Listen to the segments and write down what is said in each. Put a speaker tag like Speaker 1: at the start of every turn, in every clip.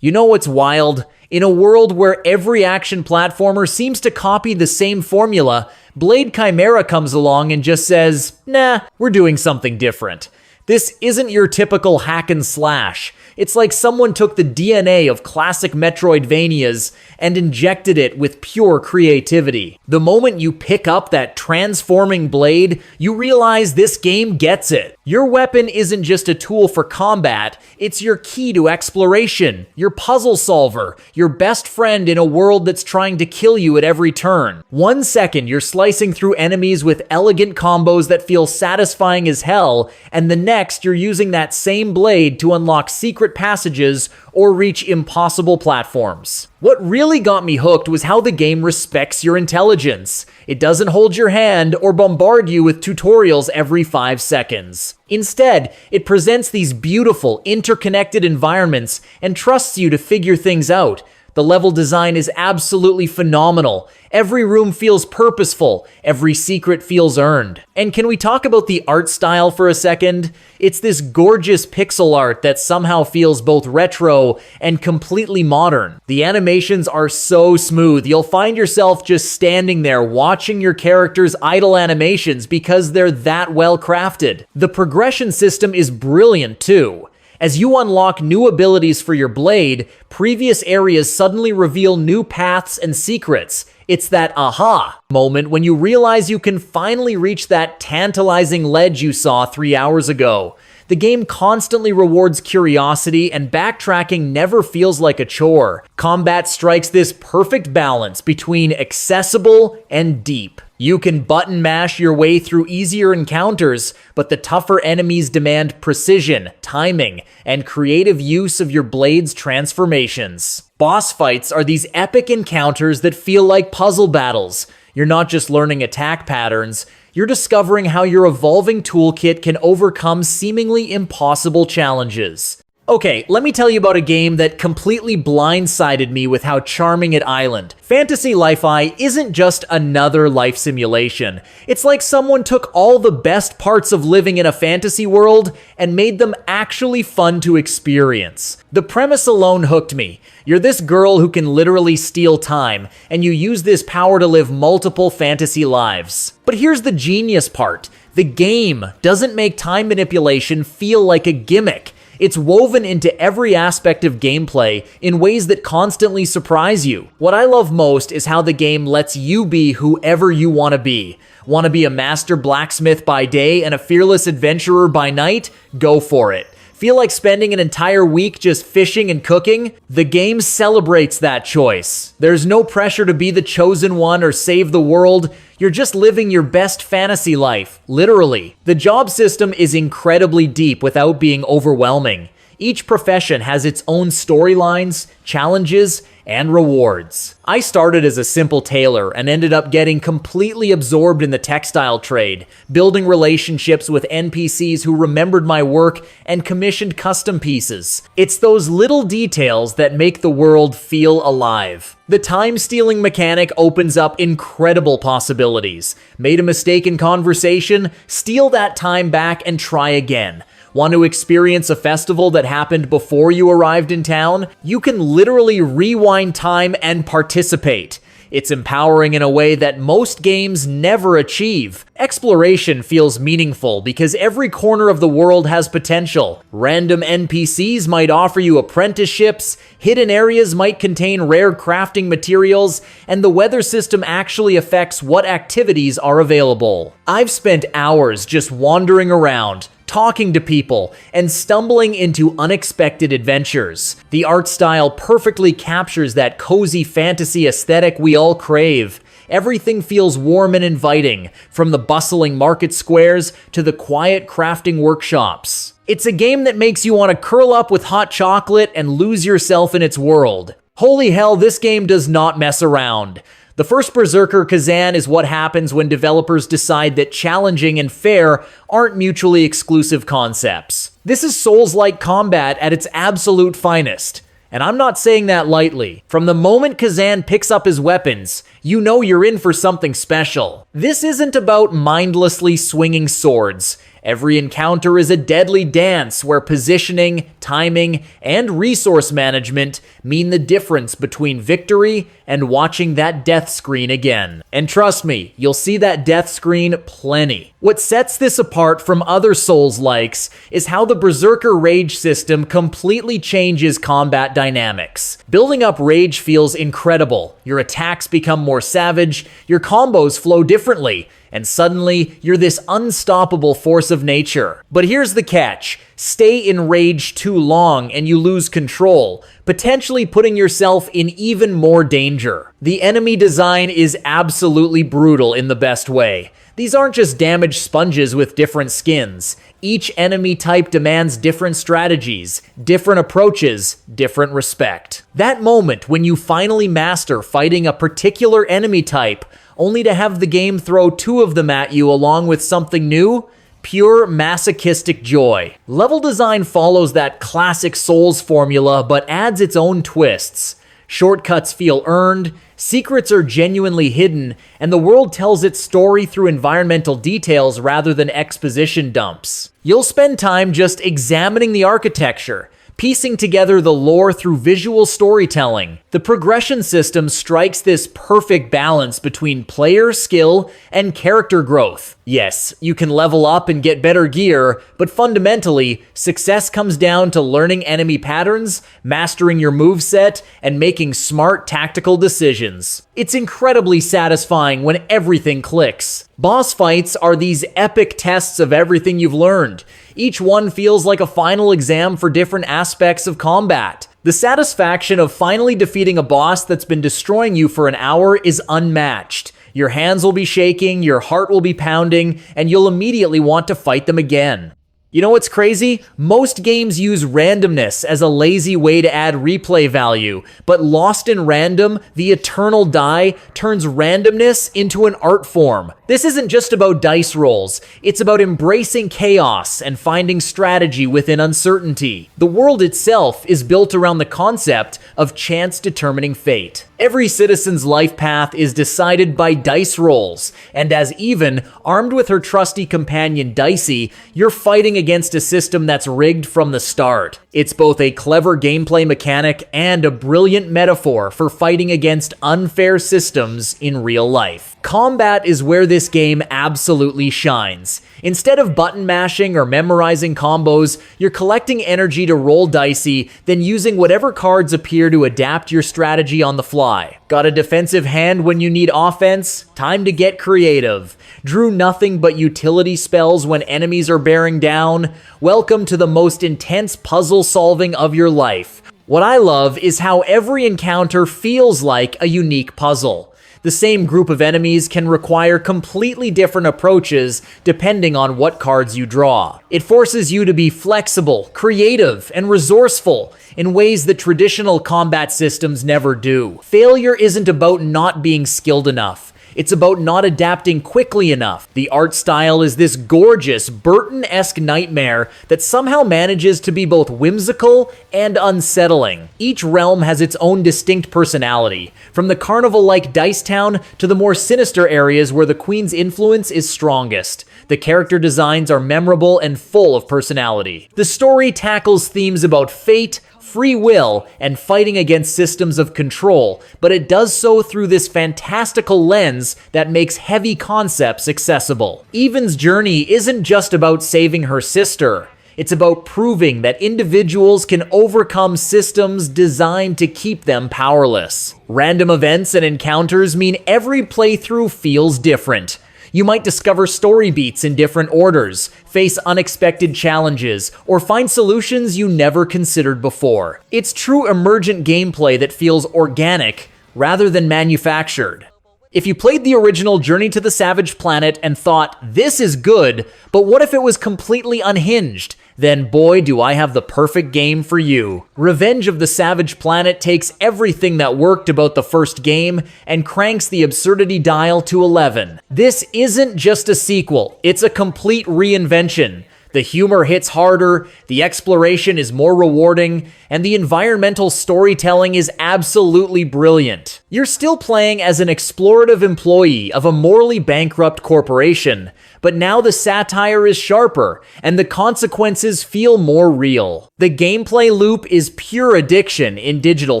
Speaker 1: You know what's wild? In a world where every action platformer seems to copy the same formula, Blade Chimera comes along and just says, nah, we're doing something different. This isn't your typical hack and slash. It's like someone took the DNA of classic Metroidvanias and injected it with pure creativity. The moment you pick up that transforming blade, you realize this game gets it. Your weapon isn't just a tool for combat, it's your key to exploration, your puzzle solver, your best friend in a world that's trying to kill you at every turn. 1 second, you're slicing through enemies with elegant combos that feel satisfying as hell, and the next, you're using that same blade to unlock secret passages or reach impossible platforms. What really got me hooked was how the game respects your intelligence. It doesn't hold your hand or bombard you with tutorials every 5 seconds. Instead, it presents these beautiful, interconnected environments and trusts you to figure things out. The level design is absolutely phenomenal. Every room feels purposeful. Every secret feels earned. And can we talk about the art style for a second? It's this gorgeous pixel art that somehow feels both retro and completely modern. The animations are so smooth, you'll find yourself just standing there watching your character's idle animations because they're that well crafted. The progression system is brilliant too. As you unlock new abilities for your blade, previous areas suddenly reveal new paths and secrets. It's that aha moment when you realize you can finally reach that tantalizing ledge you saw 3 hours ago. The game constantly rewards curiosity, and backtracking never feels like a chore. Combat strikes this perfect balance between accessible and deep. You can button mash your way through easier encounters, but the tougher enemies demand precision, timing, and creative use of your blade's transformations. Boss fights are these epic encounters that feel like puzzle battles. You're not just learning attack patterns, you're discovering how your evolving toolkit can overcome seemingly impossible challenges. Okay, let me tell you about a game that completely blindsided me with how charming it island. Fantasy Life-I isn't just another life simulation. It's like someone took all the best parts of living in a fantasy world and made them actually fun to experience. The premise alone hooked me. You're this girl who can literally steal time, and you use this power to live multiple fantasy lives. But here's the genius part. The game doesn't make time manipulation feel like a gimmick. It's woven into every aspect of gameplay in ways that constantly surprise you. What I love most is how the game lets you be whoever you want to be. Want to be a master blacksmith by day and a fearless adventurer by night? Go for it. Feel like spending an entire week just fishing and cooking? The game celebrates that choice. There's no pressure to be the chosen one or save the world. You're just living your best fantasy life, literally. The job system is incredibly deep without being overwhelming. Each profession has its own storylines, challenges, and rewards. I started as a simple tailor and ended up getting completely absorbed in the textile trade, building relationships with NPCs who remembered my work and commissioned custom pieces. It's those little details that make the world feel alive. The time-stealing mechanic opens up incredible possibilities. Made a mistake in conversation? Steal that time back and try again. Want to experience a festival that happened before you arrived in town? You can literally rewind time and participate. It's empowering in a way that most games never achieve. Exploration feels meaningful because every corner of the world has potential. Random NPCs might offer you apprenticeships, hidden areas might contain rare crafting materials, and the weather system actually affects what activities are available. I've spent hours just wandering around, talking to people, and stumbling into unexpected adventures. The art style perfectly captures that cozy fantasy aesthetic we all crave. Everything feels warm and inviting, from the bustling market squares to the quiet crafting workshops. It's a game that makes you want to curl up with hot chocolate and lose yourself in its world. Holy hell, this game does not mess around. The first Berserker, Khazan, is what happens when developers decide that challenging and fair aren't mutually exclusive concepts. This is Souls-like combat at its absolute finest. And I'm not saying that lightly. From the moment Khazan picks up his weapons, you know you're in for something special. This isn't about mindlessly swinging swords. Every encounter is a deadly dance where positioning, timing, and resource management mean the difference between victory and watching that death screen again. And trust me, you'll see that death screen plenty. What sets this apart from other Souls-likes is how the Berserker rage system completely changes combat dynamics. Building up rage feels incredible. Your attacks become more savage, your combos flow differently, and suddenly, you're this unstoppable force of nature. But here's the catch. Stay in rage too long and you lose control, potentially putting yourself in even more danger. The enemy design is absolutely brutal in the best way. These aren't just damage sponges with different skins. Each enemy type demands different strategies, different approaches, different respect. That moment when you finally master fighting a particular enemy type, only to have the game throw two of them at you along with something new? Pure masochistic joy. Level design follows that classic Souls formula but adds its own twists. Shortcuts feel earned, secrets are genuinely hidden, and the world tells its story through environmental details rather than exposition dumps. You'll spend time just examining the architecture, piecing together the lore through visual storytelling. The progression system strikes this perfect balance between player skill and character growth. Yes, you can level up and get better gear, but fundamentally, success comes down to learning enemy patterns, mastering your moveset, and making smart tactical decisions. It's incredibly satisfying when everything clicks. Boss fights are these epic tests of everything you've learned. Each one feels like a final exam for different aspects of combat. The satisfaction of finally defeating a boss that's been destroying you for an hour is unmatched. Your hands will be shaking, your heart will be pounding, and you'll immediately want to fight them again. You know what's crazy? Most games use randomness as a lazy way to add replay value, but Lost in Random, the eternal die, turns randomness into an art form. This isn't just about dice rolls, it's about embracing chaos and finding strategy within uncertainty. The world itself is built around the concept of chance determining fate. Every citizen's life path is decided by dice rolls, and as Even, armed with her trusty companion Dicey, you're fighting against a system that's rigged from the start. It's both a clever gameplay mechanic and a brilliant metaphor for fighting against unfair systems in real life. Combat is where this game absolutely shines. Instead of button mashing or memorizing combos, you're collecting energy to roll dicey, then using whatever cards appear to adapt your strategy on the fly. Got a defensive hand when you need offense? Time to get creative. Drew nothing but utility spells when enemies are bearing down? Welcome to the most intense puzzle solving of your life. What I love is how every encounter feels like a unique puzzle. The same group of enemies can require completely different approaches depending on what cards you draw. It forces you to be flexible, creative, and resourceful in ways that traditional combat systems never do. Failure isn't about not being skilled enough. It's about not adapting quickly enough. The art style is this gorgeous, Burton-esque nightmare that somehow manages to be both whimsical and unsettling. Each realm has its own distinct personality, from the carnival-like Dice Town to the more sinister areas where the Queen's influence is strongest. The character designs are memorable and full of personality. The story tackles themes about fate, free will, and fighting against systems of control, but it does so through this fantastical lens that makes heavy concepts accessible. Even's journey isn't just about saving her sister. It's about proving that individuals can overcome systems designed to keep them powerless. Random events and encounters mean every playthrough feels different. You might discover story beats in different orders, face unexpected challenges, or find solutions you never considered before. It's true emergent gameplay that feels organic rather than manufactured. If you played the original Journey to the Savage Planet and thought, this is good, but what if it was completely unhinged? Then boy, do I have the perfect game for you. Revenge of the Savage Planet takes everything that worked about the first game and cranks the absurdity dial to 11. This isn't just a sequel, it's a complete reinvention. The The humor hits harder, the exploration is more rewarding, and the environmental storytelling is absolutely brilliant. You're still playing as an explorative employee of a morally bankrupt corporation, but now the satire is sharper, and the consequences feel more real. The gameplay loop is pure addiction in digital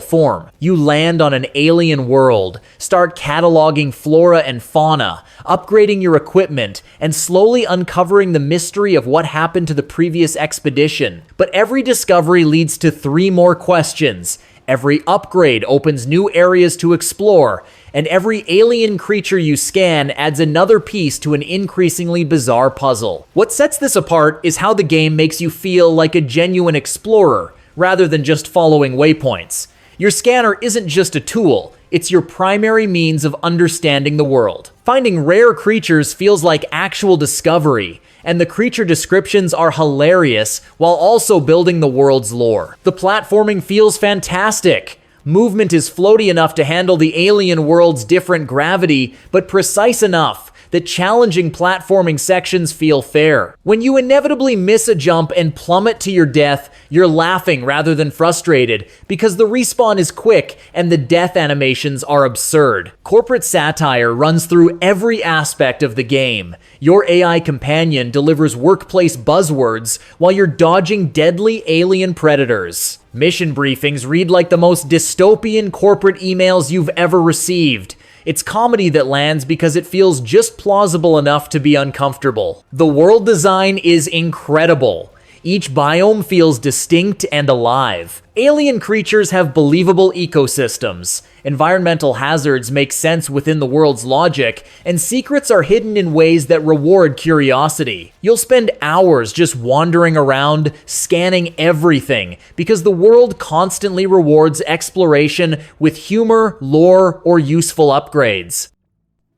Speaker 1: form. You land on an alien world, start cataloging flora and fauna, upgrading your equipment, and slowly uncovering the mystery of what happened to the previous expedition. But every discovery leads to 3 more questions. Every upgrade opens new areas to explore, and every alien creature you scan adds another piece to an increasingly bizarre puzzle. What sets this apart is how the game makes you feel like a genuine explorer, rather than just following waypoints. Your scanner isn't just a tool, it's your primary means of understanding the world. Finding rare creatures feels like actual discovery, and the creature descriptions are hilarious while also building the world's lore. The platforming feels fantastic. Movement is floaty enough to handle the alien world's different gravity, but precise enough that challenging platforming sections feel fair. When you inevitably miss a jump and plummet to your death, you're laughing rather than frustrated, because the respawn is quick and the death animations are absurd. Corporate satire runs through every aspect of the game. Your AI companion delivers workplace buzzwords while you're dodging deadly alien predators. Mission briefings read like the most dystopian corporate emails you've ever received. It's comedy that lands because it feels just plausible enough to be uncomfortable. The world design is incredible. Each biome feels distinct and alive. Alien creatures have believable ecosystems. Environmental hazards make sense within the world's logic, and secrets are hidden in ways that reward curiosity. You'll spend hours just wandering around, scanning everything, because the world constantly rewards exploration with humor, lore, or useful upgrades.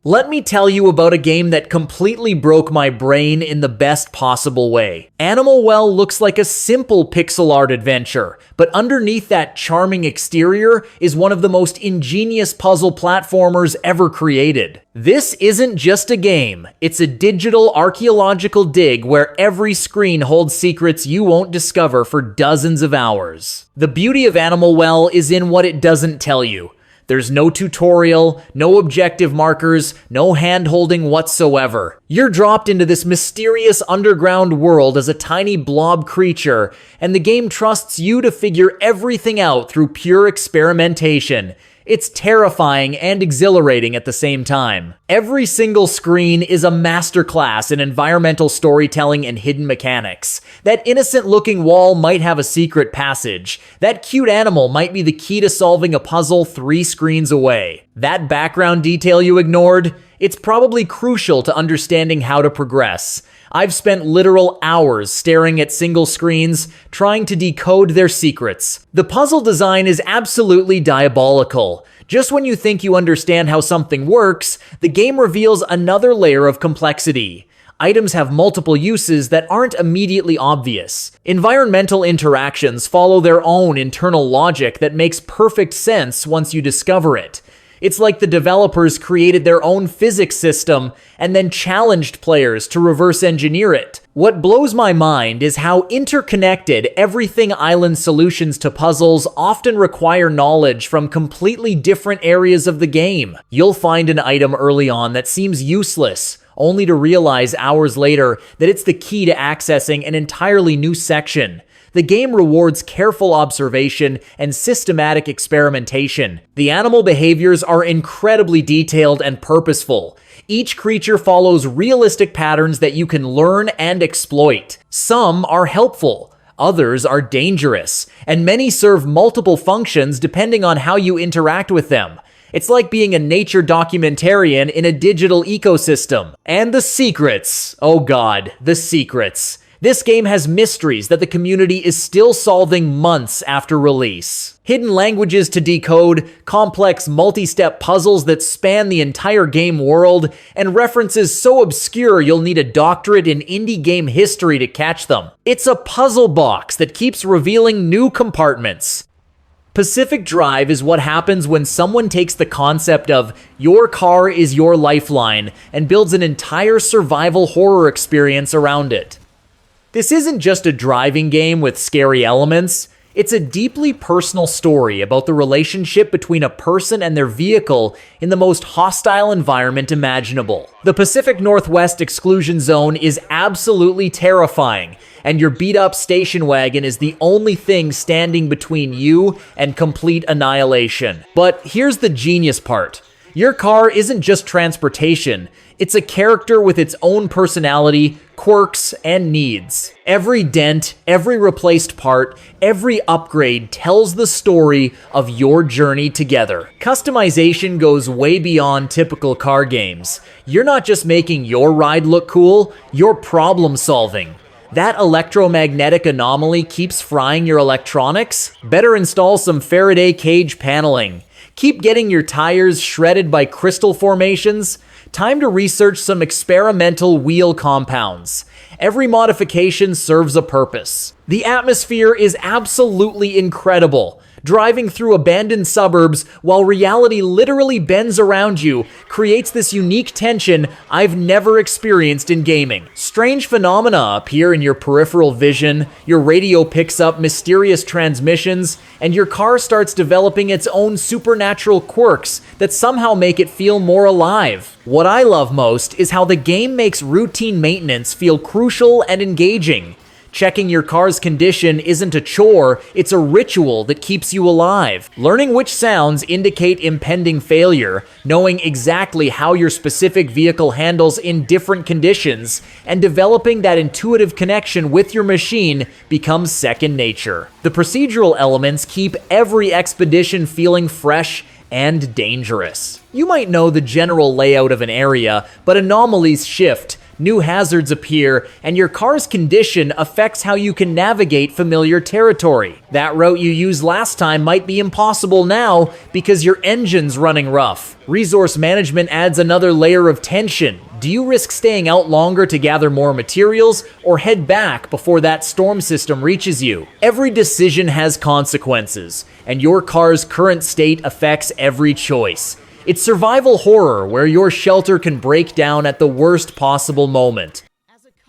Speaker 1: Let me tell you about a game that completely broke my brain in the best possible way. Animal Well looks like a simple pixel art adventure, but underneath that charming exterior is one of the most ingenious puzzle platformers ever created. This isn't just a game, it's a digital archaeological dig where every screen holds secrets you won't discover for dozens of hours. The beauty of Animal Well is in what it doesn't tell you. There's no tutorial, no objective markers, no hand-holding whatsoever. You're dropped into this mysterious underground world as a tiny blob creature, and the game trusts you to figure everything out through pure experimentation. It's terrifying and exhilarating at the same time. Every single screen is a masterclass in environmental storytelling and hidden mechanics. That innocent-looking wall might have a secret passage. That cute animal might be the key to solving a puzzle 3 screens away. That background detail you ignored? It's probably crucial to understanding how to progress. I've spent literal hours staring at single screens, trying to decode their secrets. The puzzle design is absolutely diabolical. Just when you think you understand how something works, the game reveals another layer of complexity. Items have multiple uses that aren't immediately obvious. Environmental interactions follow their own internal logic that makes perfect sense once you discover it. It's like the developers created their own physics system and then challenged players to reverse engineer it. What blows my mind is how interconnected Everything Island solutions to puzzles often require knowledge from completely different areas of the game. You'll find an item early on that seems useless, only to realize hours later that it's the key to accessing an entirely new section. The game rewards careful observation and systematic experimentation. The animal behaviors are incredibly detailed and purposeful. Each creature follows realistic patterns that you can learn and exploit. Some are helpful, others are dangerous, and many serve multiple functions depending on how you interact with them. It's like being a nature documentarian in a digital ecosystem. And the secrets. Oh God, the secrets. This game has mysteries that the community is still solving months after release. Hidden languages to decode, complex multi-step puzzles that span the entire game world, and references so obscure you'll need a doctorate in indie game history to catch them. It's a puzzle box that keeps revealing new compartments. Pacific Drive is what happens when someone takes the concept of your car is your lifeline and builds an entire survival horror experience around it. This isn't just a driving game with scary elements. It's a deeply personal story about the relationship between a person and their vehicle in the most hostile environment imaginable. The Pacific Northwest exclusion zone is absolutely terrifying, and your beat-up station wagon is the only thing standing between you and complete annihilation. But here's the genius part. Your car isn't just transportation, it's a character with its own personality, quirks, and needs. Every dent, every replaced part, every upgrade tells the story of your journey together. Customization goes way beyond typical car games. You're not just making your ride look cool, you're problem solving. That electromagnetic anomaly keeps frying your electronics? Better install some Faraday cage paneling. Keep getting your tires shredded by crystal formations? Time to research some experimental wheel compounds. Every modification serves a purpose. The atmosphere is absolutely incredible. Driving through abandoned suburbs while reality literally bends around you creates this unique tension I've never experienced in gaming. Strange phenomena appear in your peripheral vision, your radio picks up mysterious transmissions, and your car starts developing its own supernatural quirks that somehow make it feel more alive. What I love most is how the game makes routine maintenance feel crucial and engaging. Checking your car's condition isn't a chore, it's a ritual that keeps you alive. Learning which sounds indicate impending failure, knowing exactly how your specific vehicle handles in different conditions, and developing that intuitive connection with your machine becomes second nature. The procedural elements keep every expedition feeling fresh and dangerous. You might know the general layout of an area, but anomalies shift. New hazards appear, and your car's condition affects how you can navigate familiar territory. That route you used last time might be impossible now because your engine's running rough. Resource management adds another layer of tension. Do you risk staying out longer to gather more materials, or head back before that storm system reaches you? Every decision has consequences, and your car's current state affects every choice. It's survival horror where your shelter can break down at the worst possible moment.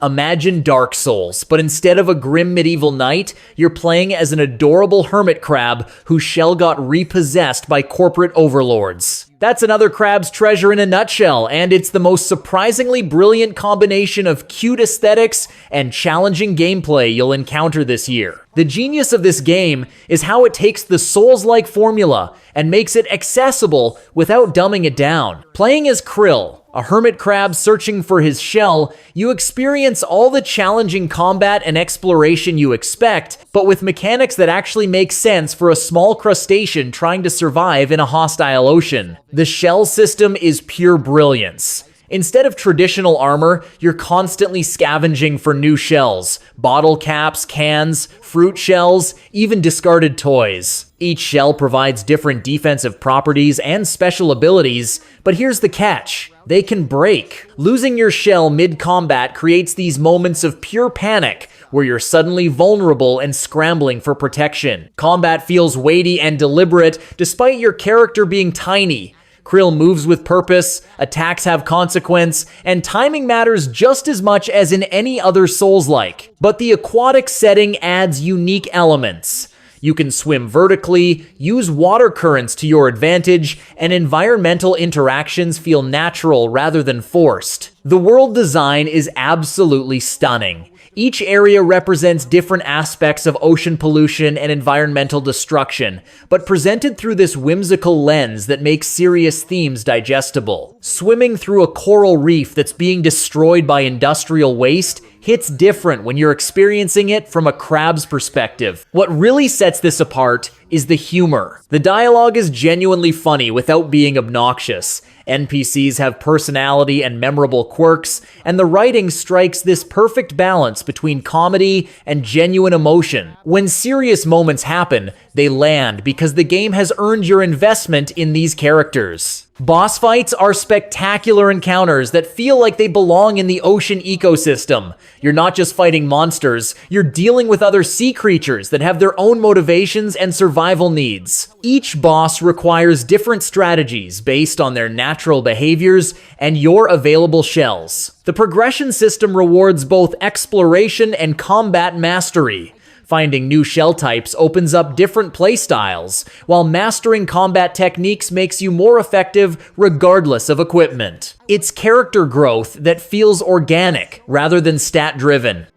Speaker 1: Imagine Dark Souls, but instead of a grim medieval knight, you're playing as an adorable hermit crab whose shell got repossessed by corporate overlords. That's another crab's treasure in a nutshell, and it's the most surprisingly brilliant combination of cute aesthetics and challenging gameplay you'll encounter this year. The genius of this game is how it takes the Souls-like formula and makes it accessible without dumbing it down. Playing as Krill, a hermit crab searching for his shell, you experience all the challenging combat and exploration you expect, but with mechanics that actually make sense for a small crustacean trying to survive in a hostile ocean. The shell system is pure brilliance. Instead of traditional armor, you're constantly scavenging for new shells, bottle caps, cans, fruit shells, even discarded toys. Each shell provides different defensive properties and special abilities, but here's the catch. They can break. Losing your shell mid-combat creates these moments of pure panic, where you're suddenly vulnerable and scrambling for protection. Combat feels weighty and deliberate, despite your character being tiny. Krill moves with purpose, attacks have consequence, and timing matters just as much as in any other Souls-like. But the aquatic setting adds unique elements. You can swim vertically, use water currents to your advantage, and environmental interactions feel natural rather than forced. The world design is absolutely stunning. Each area represents different aspects of ocean pollution and environmental destruction, but presented through this whimsical lens that makes serious themes digestible. Swimming through a coral reef that's being destroyed by industrial waste hits different when you're experiencing it from a crab's perspective. What really sets this apart is the humor. The dialogue is genuinely funny without being obnoxious. NPCs have personality and memorable quirks, and the writing strikes this perfect balance between comedy and genuine emotion. When serious moments happen, They land because the game has earned your investment in these characters. Boss fights are spectacular encounters that feel like they belong in the ocean ecosystem. You're not just fighting monsters, you're dealing with other sea creatures that have their own motivations and survival needs. Each boss requires different strategies based on their natural behaviors and your available shells. The progression system rewards both exploration and combat mastery. Finding new shell types opens up different playstyles, while mastering combat techniques makes you more effective regardless of equipment. It's character growth that feels organic rather than stat-driven.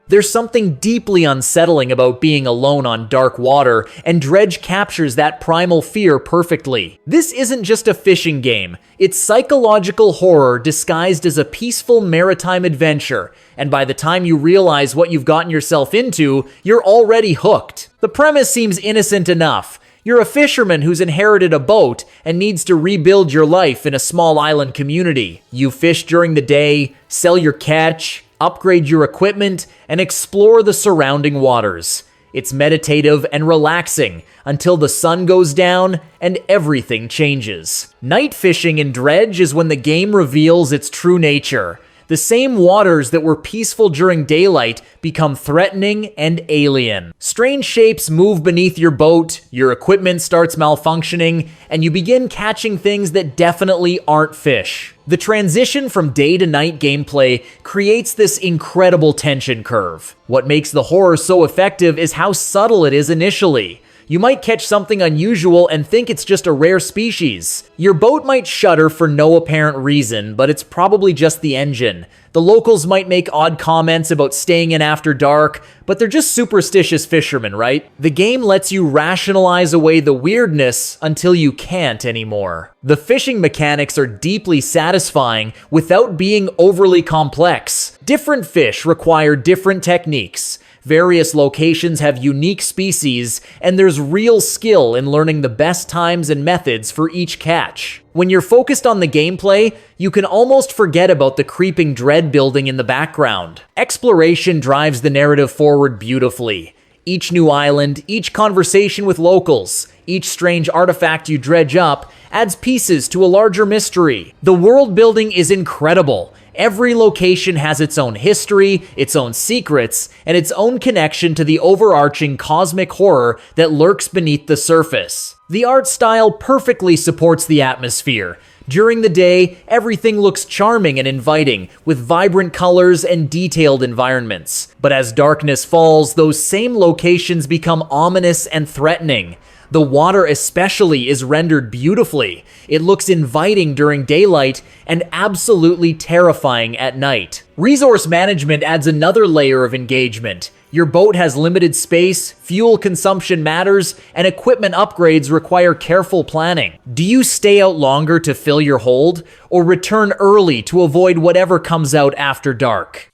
Speaker 1: There's something deeply unsettling about being alone on dark water, and Dredge captures that primal fear perfectly. This isn't just a fishing game, it's psychological horror disguised as a peaceful maritime adventure, and by the time you realize what you've gotten yourself into, you're already hooked. The premise seems innocent enough. You're a fisherman who's inherited a boat and needs to rebuild your life in a small island community. You fish during the day, sell your catch, upgrade your equipment, and explore the surrounding waters. It's meditative and relaxing until the sun goes down and everything changes. Night fishing in Dredge is when the game reveals its true nature. The same waters that were peaceful during daylight become threatening and alien. Strange shapes move beneath your boat, your equipment starts malfunctioning, and you begin catching things that definitely aren't fish. The transition from day to night gameplay creates this incredible tension curve. What makes the horror so effective is how subtle it is initially. You might catch something unusual and think it's just a rare species. Your boat might shudder for no apparent reason, but it's probably just the engine. The locals might make odd comments about staying in after dark, but they're just superstitious fishermen, right? The game lets you rationalize away the weirdness until you can't anymore. The fishing mechanics are deeply satisfying without being overly complex. Different fish require different techniques. Various locations have unique species, and there's real skill in learning the best times and methods for each catch. When you're focused on the gameplay, you can almost forget about the creeping dread building in the background. Exploration drives the narrative forward beautifully. Each new island, each conversation with locals, each strange artifact you dredge up adds pieces to a larger mystery. The world building is incredible. Every location has its own history, its own secrets, and its own connection to the overarching cosmic horror that lurks beneath the surface. The art style perfectly supports the atmosphere. During the day, everything looks charming and inviting, with vibrant colors and detailed environments. But as darkness falls, those same locations become ominous and threatening. The water especially is rendered beautifully. It looks inviting during daylight and absolutely terrifying at night. Resource management adds another layer of engagement. Your boat has limited space, fuel consumption matters, and equipment upgrades require careful planning. Do you stay out longer to fill your hold, or return early to avoid whatever comes out after dark?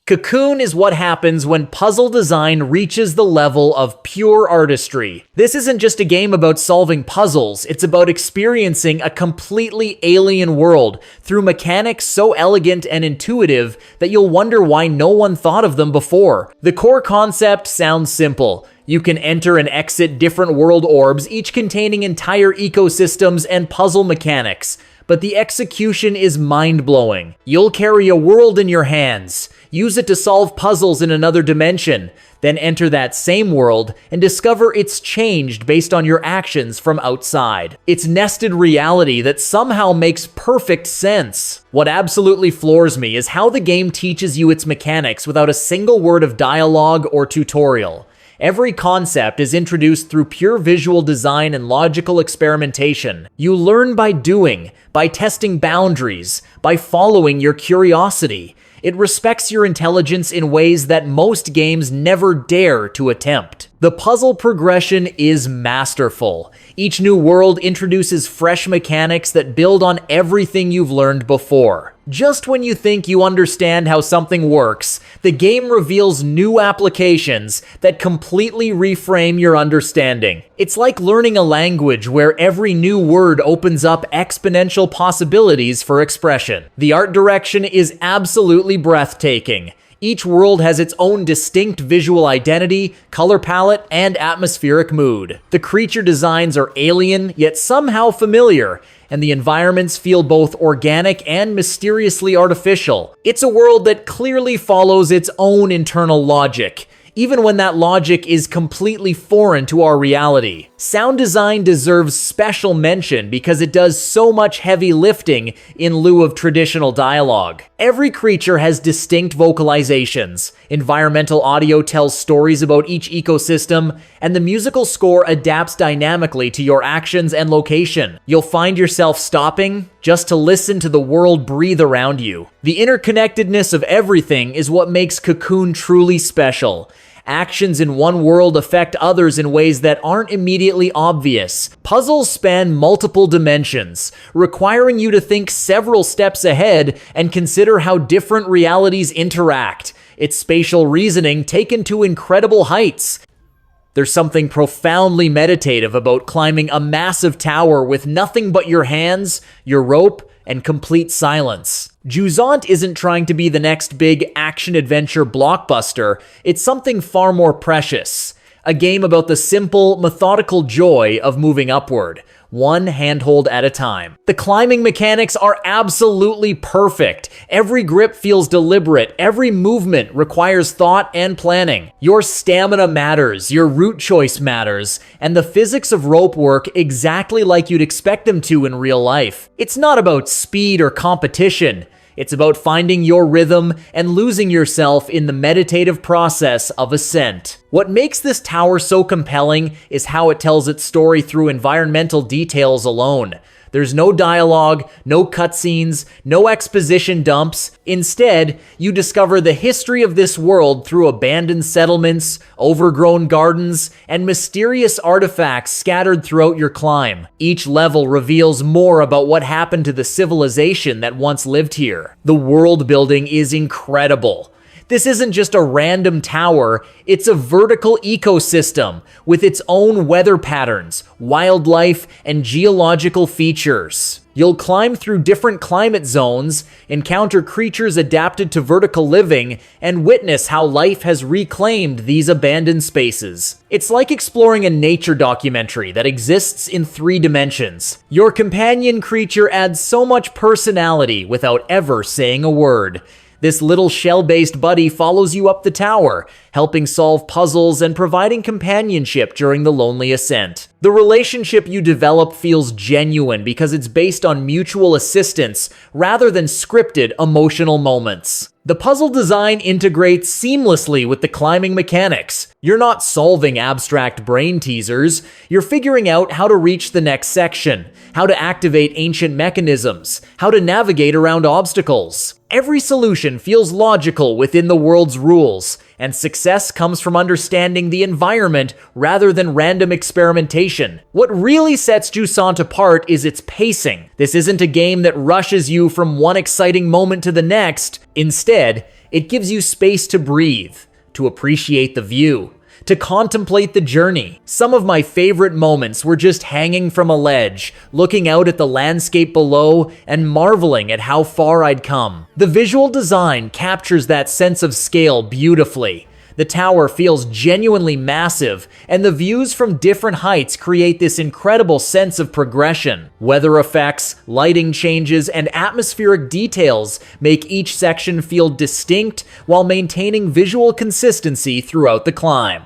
Speaker 1: Cocoon is what happens when puzzle design reaches the level of pure artistry. This isn't just a game about solving puzzles, it's about experiencing a completely alien world through mechanics so elegant and intuitive that you'll wonder why no one thought of them before. The core concept sounds simple. You can enter and exit different world orbs, each containing entire ecosystems and puzzle mechanics. But the execution is mind-blowing. You'll carry a world in your hands, use it to solve puzzles in another dimension, then enter that same world and discover it's changed based on your actions from outside. It's nested reality that somehow makes perfect sense. What absolutely floors me is how the game teaches you its mechanics without a single word of dialogue or tutorial. Every concept is introduced through pure visual design and logical experimentation. You learn by doing, by testing boundaries, by following your curiosity. It respects your intelligence in ways that most games never dare to attempt. The puzzle progression is masterful. Each new world introduces fresh mechanics that build on everything you've learned before. Just when you think you understand how something works, the game reveals new applications that completely reframe your understanding. It's like learning a language where every new word opens up exponential possibilities for expression. The art direction is absolutely breathtaking. Each world has its own distinct visual identity, color palette, and atmospheric mood. The creature designs are alien, yet somehow familiar, and the environments feel both organic and mysteriously artificial. It's a world that clearly follows its own internal logic, even when that logic is completely foreign to our reality. Sound design deserves special mention because it does so much heavy lifting in lieu of traditional dialogue. Every creature has distinct vocalizations, environmental audio tells stories about each ecosystem, and the musical score adapts dynamically to your actions and location. You'll find yourself stopping just to listen to the world breathe around you. The interconnectedness of everything is what makes Cocoon truly special. Actions in one world affect others in ways that aren't immediately obvious. Puzzles span multiple dimensions, requiring you to think several steps ahead and consider how different realities interact. It's spatial reasoning taken to incredible heights. There's something profoundly meditative about climbing a massive tower with nothing but your hands, your rope, and complete silence. Jusant isn't trying to be the next big action-adventure blockbuster, it's something far more precious. A game about the simple, methodical joy of moving upward, one handhold at a time. The climbing mechanics are absolutely perfect. Every grip feels deliberate, every movement requires thought and planning. Your stamina matters, your route choice matters, and the physics of rope work exactly like you'd expect them to in real life. It's not about speed or competition. It's about finding your rhythm and losing yourself in the meditative process of ascent. What makes this tower so compelling is how it tells its story through environmental details alone. There's no dialogue, no cutscenes, no exposition dumps. Instead, you discover the history of this world through abandoned settlements, overgrown gardens, and mysterious artifacts scattered throughout your climb. Each level reveals more about what happened to the civilization that once lived here. The world building is incredible. This isn't just a random tower, it's a vertical ecosystem with its own weather patterns, wildlife, and geological features. You'll climb through different climate zones, encounter creatures adapted to vertical living, and witness how life has reclaimed these abandoned spaces. It's like exploring a nature documentary that exists in 3 dimensions. Your companion creature adds so much personality without ever saying a word. This little shell-based buddy follows you up the tower, helping solve puzzles and providing companionship during the lonely ascent. The relationship you develop feels genuine because it's based on mutual assistance rather than scripted emotional moments. The puzzle design integrates seamlessly with the climbing mechanics. You're not solving abstract brain teasers, you're figuring out how to reach the next section, how to activate ancient mechanisms, how to navigate around obstacles. Every solution feels logical within the world's rules, and success comes from understanding the environment rather than random experimentation. What really sets Jusant apart is its pacing. This isn't a game that rushes you from one exciting moment to the next. Instead, it gives you space to breathe, to appreciate the view, to contemplate the journey. Some of my favorite moments were just hanging from a ledge, looking out at the landscape below and marveling at how far I'd come. The visual design captures that sense of scale beautifully. The tower feels genuinely massive, and the views from different heights create this incredible sense of progression. Weather effects, lighting changes, and atmospheric details make each section feel distinct while maintaining visual consistency throughout the climb.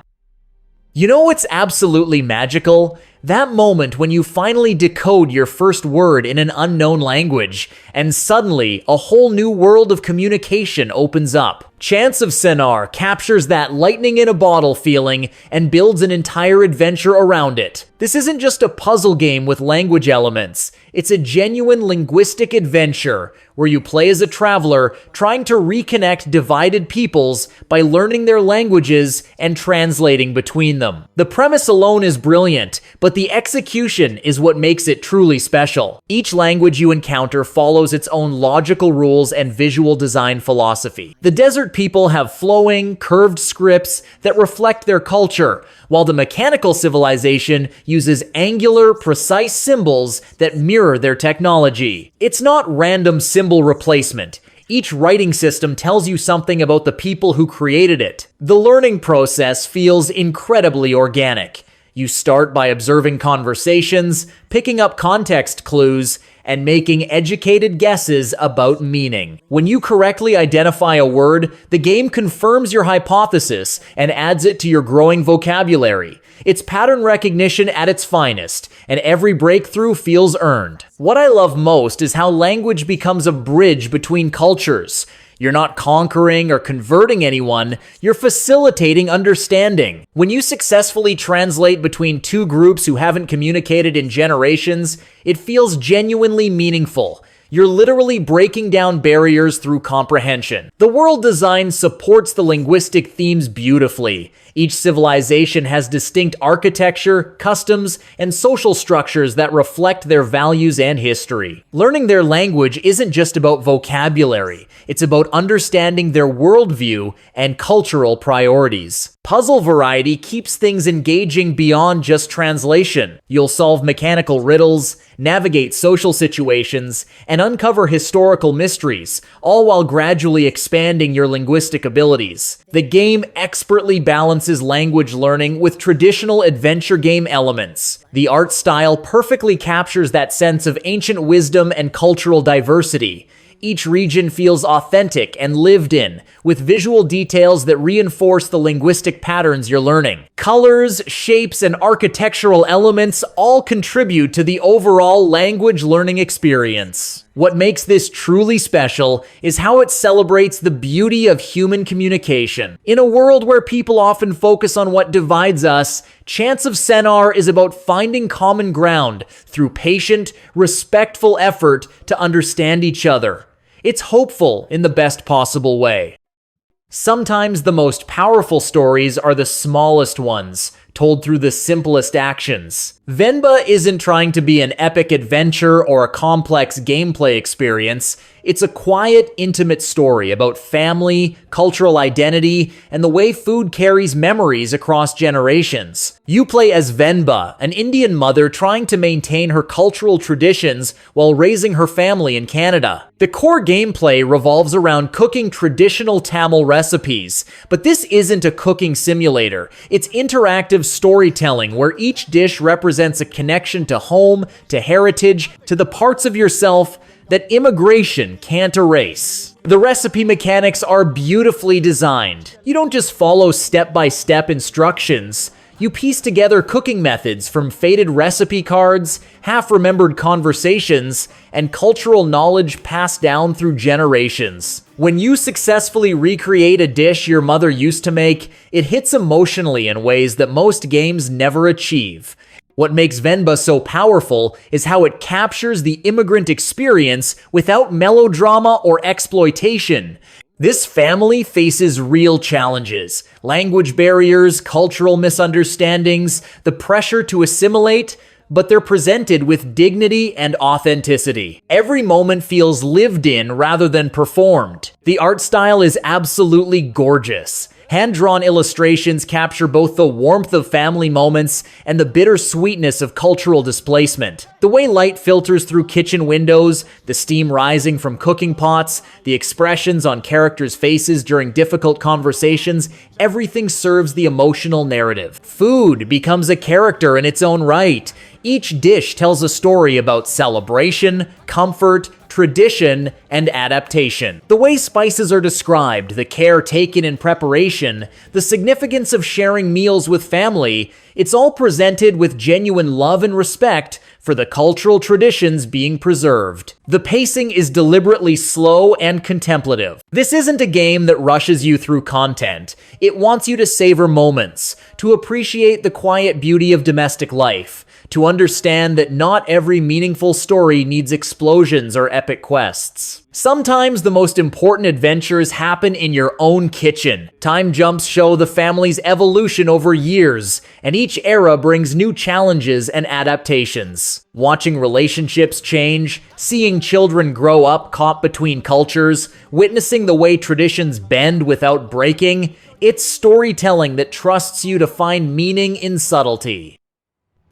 Speaker 1: You know what's absolutely magical? That moment when you finally decode your first word in an unknown language, and suddenly a whole new world of communication opens up. Chants of Sennaar captures that lightning in a bottle feeling and builds an entire adventure around it. This isn't just a puzzle game with language elements. It's a genuine linguistic adventure where you play as a traveler trying to reconnect divided peoples by learning their languages and translating between them. The premise alone is brilliant, but the execution is what makes it truly special. Each language you encounter follows its own logical rules and visual design philosophy. The desert people have flowing, curved scripts that reflect their culture, while the mechanical civilization uses angular, precise symbols that mirror their technology. It's not random symbol replacement. Each writing system tells you something about the people who created it. The learning process feels incredibly organic. You start by observing conversations, picking up context clues, and making educated guesses about meaning. When you correctly identify a word, the game confirms your hypothesis and adds it to your growing vocabulary. It's pattern recognition at its finest, and every breakthrough feels earned. What I love most is how language becomes a bridge between cultures. You're not conquering or converting anyone, you're facilitating understanding. When you successfully translate between two groups who haven't communicated in generations, it feels genuinely meaningful. You're literally breaking down barriers through comprehension. The world design supports the linguistic themes beautifully. Each civilization has distinct architecture, customs, and social structures that reflect their values and history. Learning their language isn't just about vocabulary, it's about understanding their worldview and cultural priorities. Puzzle variety keeps things engaging beyond just translation. You'll solve mechanical riddles, navigate social situations, and uncover historical mysteries, all while gradually expanding your linguistic abilities. The game expertly balances language learning with traditional adventure game elements. The art style perfectly captures that sense of ancient wisdom and cultural diversity. Each region feels authentic and lived in, with visual details that reinforce the linguistic patterns you're learning. Colors, shapes, and architectural elements all contribute to the overall language learning experience. What makes this truly special is how it celebrates the beauty of human communication. In a world where people often focus on what divides us, Chants of Sennaar is about finding common ground through patient, respectful effort to understand each other. It's hopeful in the best possible way. Sometimes the most powerful stories are the smallest ones, told through the simplest actions. Venba isn't trying to be an epic adventure or a complex gameplay experience. It's a quiet, intimate story about family, cultural identity, and the way food carries memories across generations. You play as Venba, an Indian mother trying to maintain her cultural traditions while raising her family in Canada. The core gameplay revolves around cooking traditional Tamil recipes, but this isn't a cooking simulator. It's interactive storytelling where each dish represents a connection to home, to heritage, to the parts of yourself that immigration can't erase. The recipe mechanics are beautifully designed. You don't just follow step-by-step instructions. You piece together cooking methods from faded recipe cards, half-remembered conversations, and cultural knowledge passed down through generations. When you successfully recreate a dish your mother used to make, it hits emotionally in ways that most games never achieve. What makes Venba so powerful is how it captures the immigrant experience without melodrama or exploitation. This family faces real challenges: language barriers, cultural misunderstandings, the pressure to assimilate, but they're presented with dignity and authenticity. Every moment feels lived in rather than performed. The art style is absolutely gorgeous. Hand-drawn illustrations capture both the warmth of family moments and the bittersweetness of cultural displacement. The way light filters through kitchen windows, the steam rising from cooking pots, the expressions on characters' faces during difficult conversations, everything serves the emotional narrative. Food becomes a character in its own right. Each dish tells a story about celebration, comfort, tradition, and adaptation. The way spices are described, the care taken in preparation, the significance of sharing meals with family, it's all presented with genuine love and respect for the cultural traditions being preserved. The pacing is deliberately slow and contemplative. This isn't a game that rushes you through content. It wants you to savor moments, to appreciate the quiet beauty of domestic life, to understand that not every meaningful story needs explosions or epic quests. Sometimes the most important adventures happen in your own kitchen. Time jumps show the family's evolution over years, and each era brings new challenges and adaptations. Watching relationships change, seeing children grow up caught between cultures, witnessing the way traditions bend without breaking, it's storytelling that trusts you to find meaning in subtlety.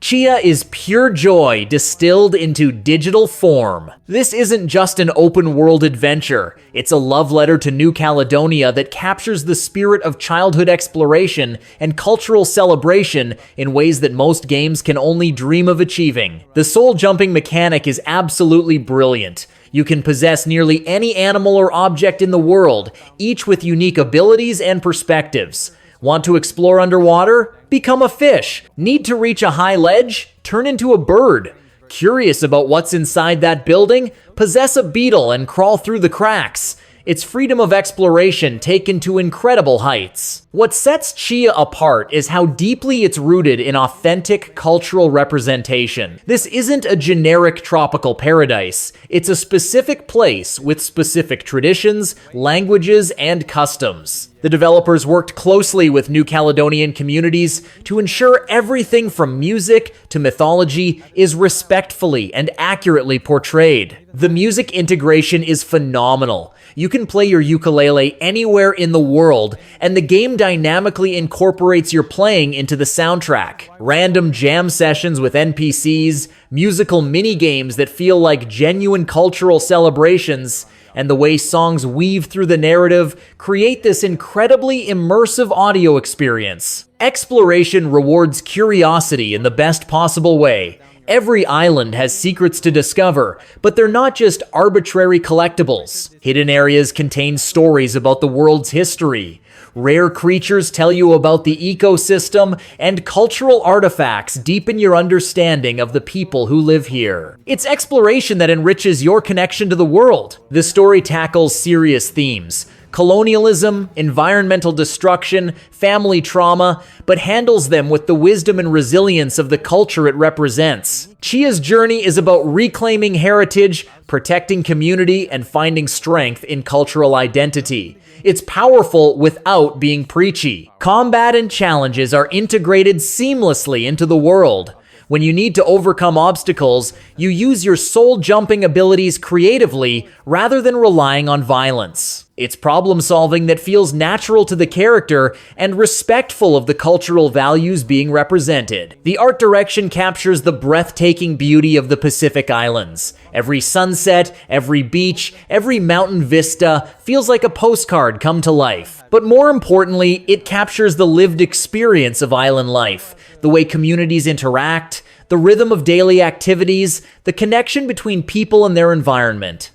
Speaker 1: Tchia is pure joy distilled into digital form. This isn't just an open-world adventure. It's a love letter to New Caledonia that captures the spirit of childhood exploration and cultural celebration in ways that most games can only dream of achieving. The soul-jumping mechanic is absolutely brilliant. You can possess nearly any animal or object in the world, each with unique abilities and perspectives. Want to explore underwater? Become a fish. Need to reach a high ledge? Turn into a bird. Curious about what's inside that building? Possess a beetle and crawl through the cracks. It's freedom of exploration taken to incredible heights. What sets Tchia apart is how deeply it's rooted in authentic cultural representation. This isn't a generic tropical paradise. It's a specific place with specific traditions, languages, and customs. The developers worked closely with New Caledonian communities to ensure everything from music to mythology is respectfully and accurately portrayed. The music integration is phenomenal. You can play your ukulele anywhere in the world, and the game dynamically incorporates your playing into the soundtrack. Random jam sessions with NPCs, musical mini-games that feel like genuine cultural celebrations, and the way songs weave through the narrative create this incredibly immersive audio experience. Exploration rewards curiosity in the best possible way. Every island has secrets to discover, but they're not just arbitrary collectibles. Hidden areas contain stories about the world's history. Rare creatures tell you about the ecosystem, and cultural artifacts deepen your understanding of the people who live here. It's exploration that enriches your connection to the world. The story tackles serious themes: colonialism, environmental destruction, family trauma, but handles them with the wisdom and resilience of the culture it represents. Tchia's journey is about reclaiming heritage, protecting community, and finding strength in cultural identity. It's powerful without being preachy. Combat and challenges are integrated seamlessly into the world. When you need to overcome obstacles, you use your soul-jumping abilities creatively rather than relying on violence. It's problem-solving that feels natural to the character and respectful of the cultural values being represented. The art direction captures the breathtaking beauty of the Pacific Islands. Every sunset, every beach, every mountain vista feels like a postcard come to life. But more importantly, it captures the lived experience of island life, the way communities interact, the rhythm of daily activities, the connection between people and their environment.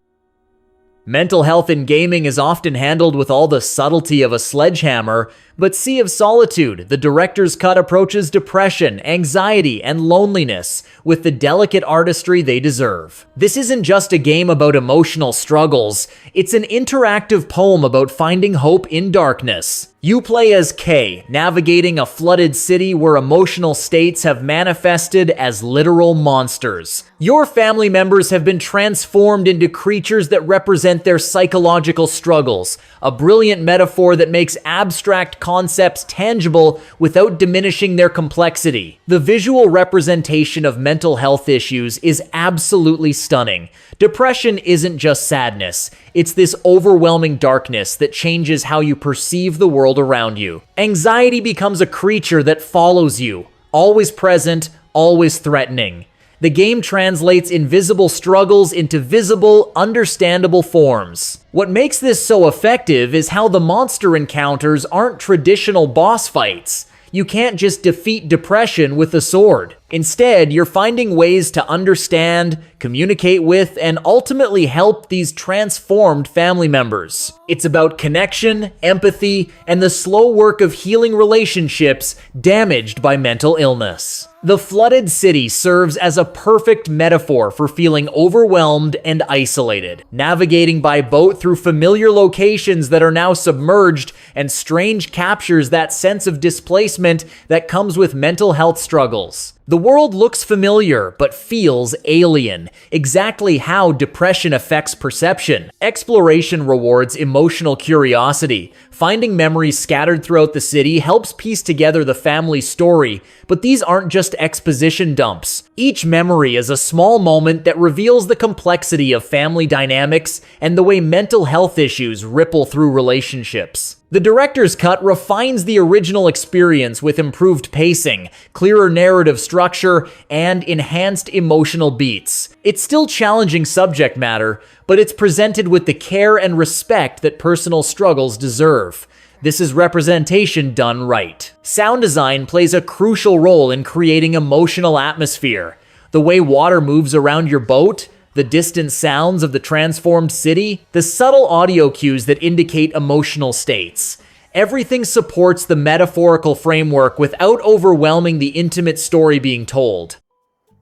Speaker 1: Mental health in gaming is often handled with all the subtlety of a sledgehammer, but Sea of Solitude, the director's cut, approaches depression, anxiety, and loneliness with the delicate artistry they deserve. This isn't just a game about emotional struggles, it's an interactive poem about finding hope in darkness. You play as Kay, navigating a flooded city where emotional states have manifested as literal monsters. Your family members have been transformed into creatures that represent their psychological struggles, a brilliant metaphor that makes abstract concepts tangible without diminishing their complexity. The visual representation of mental health issues is absolutely stunning. Depression isn't just sadness, it's this overwhelming darkness that changes how you perceive the world around you. Anxiety becomes a creature that follows you, always present, always threatening. The game translates invisible struggles into visible, understandable forms. What makes this so effective is how the monster encounters aren't traditional boss fights. You can't just defeat depression with a sword. Instead, you're finding ways to understand, communicate with, and ultimately help these transformed family members. It's about connection, empathy, and the slow work of healing relationships damaged by mental illness. The flooded city serves as a perfect metaphor for feeling overwhelmed and isolated. Navigating by boat through familiar locations that are now submerged, and Strange captures that sense of displacement that comes with mental health struggles. The world looks familiar, but feels alien, exactly how depression affects perception. Exploration rewards emotional curiosity. Finding memories scattered throughout the city helps piece together the family story, but these aren't just exposition dumps. Each memory is a small moment that reveals the complexity of family dynamics and the way mental health issues ripple through relationships. The director's cut refines the original experience with improved pacing, clearer narrative structure, and enhanced emotional beats. It's still challenging subject matter, but it's presented with the care and respect that personal struggles deserve. This is representation done right. Sound design plays a crucial role in creating emotional atmosphere. The way water moves around your boat, the distant sounds of the transformed city, the subtle audio cues that indicate emotional states. Everything supports the metaphorical framework without overwhelming the intimate story being told.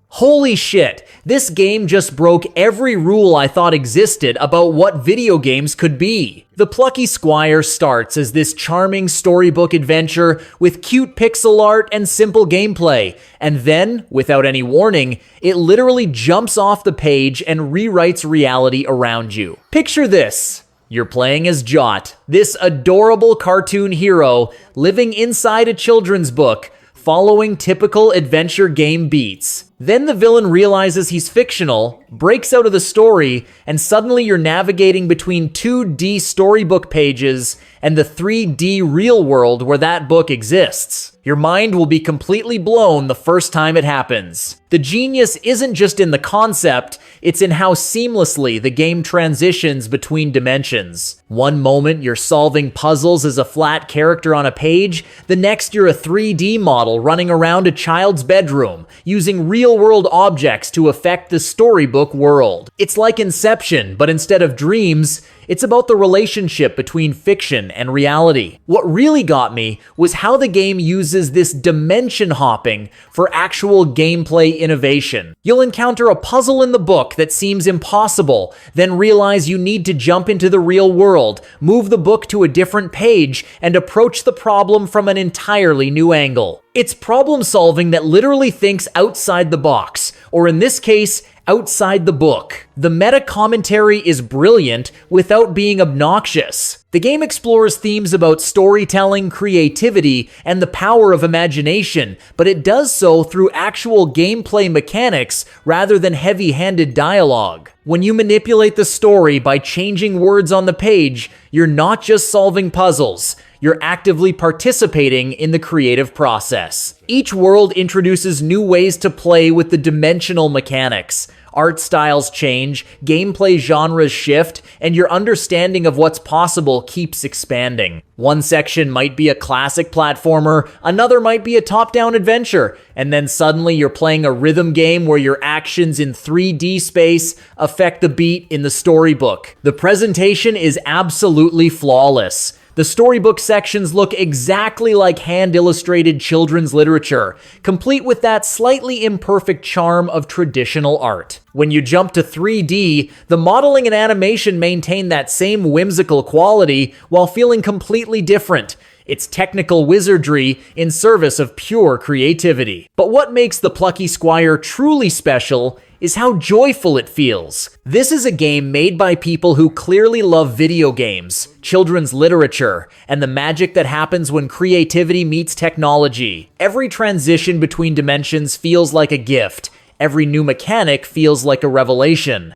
Speaker 1: Holy shit, this game just broke every rule I thought existed about what video games could be. The Plucky Squire starts as this charming storybook adventure with cute pixel art and simple gameplay, and then, without any warning, it literally jumps off the page and rewrites reality around you. Picture this. You're playing as Jot, this adorable cartoon hero living inside a children's book, following typical adventure game beats. Then the villain realizes he's fictional, breaks out of the story, and suddenly you're navigating between 2D storybook pages and the 3D real world where that book exists. Your mind will be completely blown the first time it happens. The genius isn't just in the concept, it's in how seamlessly the game transitions between dimensions. One moment you're solving puzzles as a flat character on a page, the next you're a 3D model running around a child's bedroom, using real-world objects to affect the storybook world. It's like Inception, but instead of dreams, it's about the relationship between fiction and reality. What really got me was how the game uses this dimension hopping for actual gameplay innovation. You'll encounter a puzzle in the book that seems impossible, then realize you need to jump into the real world, move the book to a different page, and approach the problem from an entirely new angle. It's problem solving that literally thinks outside the box, or in this case, outside the book. The meta commentary is brilliant without being obnoxious. The game explores themes about storytelling, creativity, and the power of imagination, but it does so through actual gameplay mechanics rather than heavy-handed dialogue. When you manipulate the story by changing words on the page, you're not just solving puzzles, you're actively participating in the creative process. Each world introduces new ways to play with the dimensional mechanics. Art styles change, gameplay genres shift, and your understanding of what's possible keeps expanding. One section might be a classic platformer, another might be a top-down adventure, and then suddenly you're playing a rhythm game where your actions in 3D space affect the beat in the storybook. The presentation is absolutely flawless. The storybook sections look exactly like hand-illustrated children's literature, complete with that slightly imperfect charm of traditional art. When you jump to 3D, the modeling and animation maintain that same whimsical quality while feeling completely different. It's technical wizardry in service of pure creativity. But what makes the Plucky Squire truly special is how joyful it feels. This is a game made by people who clearly love video games, children's literature, and the magic that happens when creativity meets technology. Every transition between dimensions feels like a gift. Every new mechanic feels like a revelation.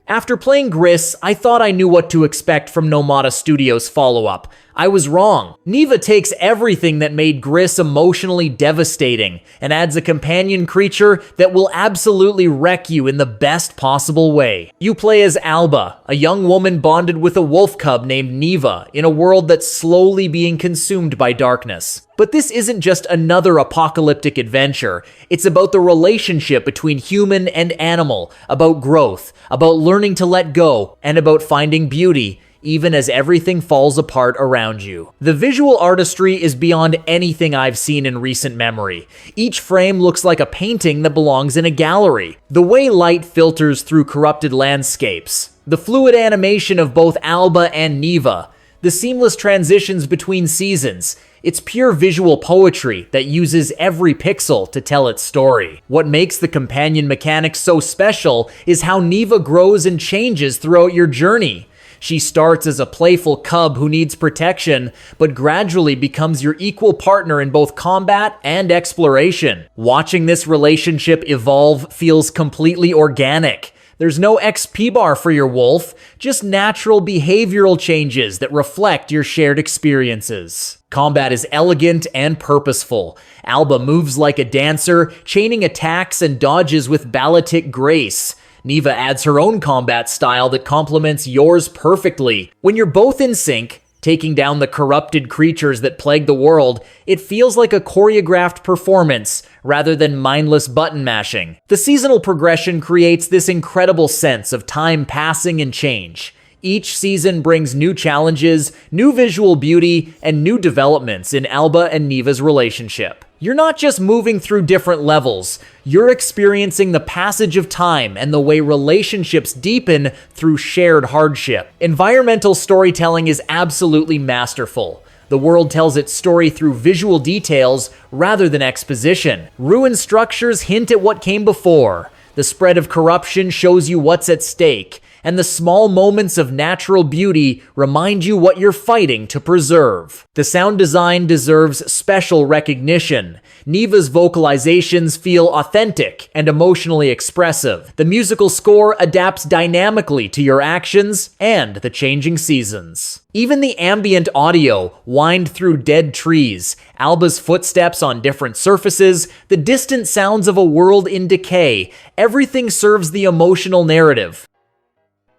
Speaker 1: After playing Gris, I thought I knew what to expect from Nomada Studios' follow-up. I was wrong. Neva takes everything that made Gris emotionally devastating and adds a companion creature that will absolutely wreck you in the best possible way. You play as Alba, a young woman bonded with a wolf cub named Neva in a world that's slowly being consumed by darkness. But this isn't just another apocalyptic adventure. It's about the relationship between human and animal, about growth, about learning to let go, and about finding beauty, even as everything falls apart around you. The visual artistry is beyond anything I've seen in recent memory. Each frame looks like a painting that belongs in a gallery. The way light filters through corrupted landscapes, the fluid animation of both Alba and Neva, the seamless transitions between seasons. It's pure visual poetry that uses every pixel to tell its story. What makes the companion mechanic so special is how Neva grows and changes throughout your journey. She starts as a playful cub who needs protection, but gradually becomes your equal partner in both combat and exploration. Watching this relationship evolve feels completely organic. There's no XP bar for your wolf, just natural behavioral changes that reflect your shared experiences. Combat is elegant and purposeful. Alba moves like a dancer, chaining attacks and dodges with balletic grace. Neva adds her own combat style that complements yours perfectly. When you're both in sync, taking down the corrupted creatures that plague the world, it feels like a choreographed performance rather than mindless button mashing. The seasonal progression creates this incredible sense of time passing and change. Each season brings new challenges, new visual beauty, and new developments in Alba and Neva's relationship. You're not just moving through different levels, you're experiencing the passage of time and the way relationships deepen through shared hardship. Environmental storytelling is absolutely masterful. The world tells its story through visual details rather than exposition. Ruined structures hint at what came before. The spread of corruption shows you what's at stake. And the small moments of natural beauty remind you what you're fighting to preserve. The sound design deserves special recognition. Neva's vocalizations feel authentic and emotionally expressive. The musical score adapts dynamically to your actions and the changing seasons. Even the ambient audio whined through dead trees, Alba's footsteps on different surfaces, the distant sounds of a world in decay. Everything serves the emotional narrative.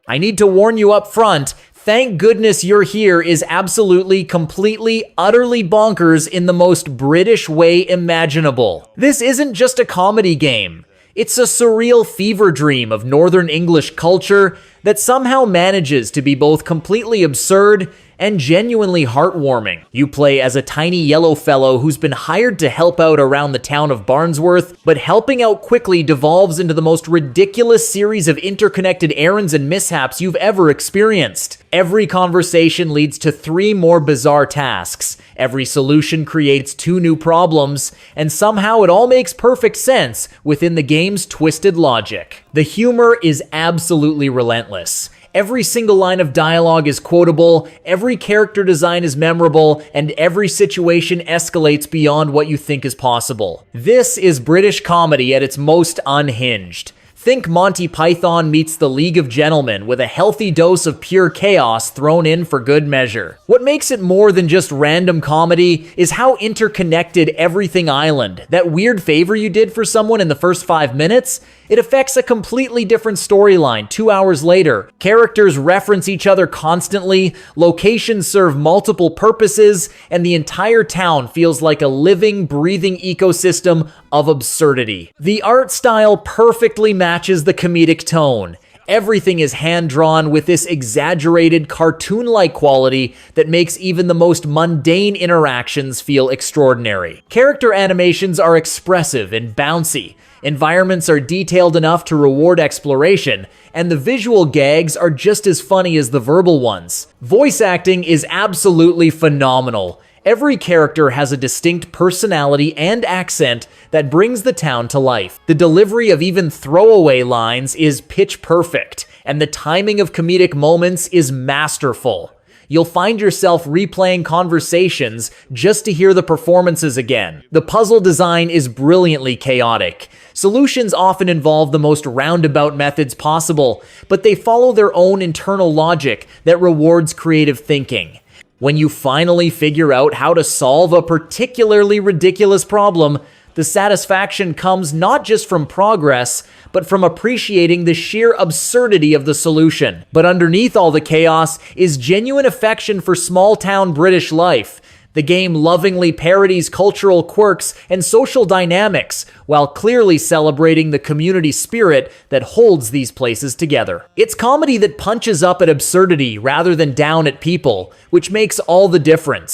Speaker 1: I need to warn you up front, Thank Goodness You're Here is absolutely, completely, utterly bonkers in the most British way imaginable. This isn't just a comedy game. It's a surreal fever dream of Northern English culture that somehow manages to be both completely absurd and genuinely heartwarming. You play as a tiny yellow fellow who's been hired to help out around the town of Barnsworth, but helping out quickly devolves into the most ridiculous series of interconnected errands and mishaps you've ever experienced. Every conversation leads to 3 more bizarre tasks. Every solution creates 2 new problems, and somehow it all makes perfect sense within the game's twisted logic. The humor is absolutely relentless. Every single line of dialogue is quotable, every character design is memorable, and every situation escalates beyond what you think is possible. This is British comedy at its most unhinged. Think Monty Python meets the League of Gentlemen with a healthy dose of pure chaos thrown in for good measure. What makes it more than just random comedy is how interconnected Everything Island, that weird favor you did for someone in the first 5 minutes, it affects a completely different storyline 2 hours later. Characters reference each other constantly, locations serve multiple purposes, and the entire town feels like a living, breathing ecosystem of absurdity. The art style perfectly matches the comedic tone. Everything is hand-drawn with this exaggerated, cartoon-like quality that makes even the most mundane interactions feel extraordinary. Character animations are expressive and bouncy. Environments are detailed enough to reward exploration, and the visual gags are just as funny as the verbal ones. Voice acting is absolutely phenomenal. Every character has a distinct personality and accent that brings the town to life. The delivery of even throwaway lines is pitch perfect, and the timing of comedic moments is masterful. You'll find yourself replaying conversations just to hear the performances again. The puzzle design is brilliantly chaotic. Solutions often involve the most roundabout methods possible, but they follow their own internal logic that rewards creative thinking. When you finally figure out how to solve a particularly ridiculous problem, the satisfaction comes not just from progress, but from appreciating the sheer absurdity of the solution. But underneath all the chaos is genuine affection for small-town British life. The game lovingly parodies cultural quirks and social dynamics, while clearly celebrating the community spirit that holds these places together. It's comedy that punches up at absurdity rather than down at people, which makes all the difference.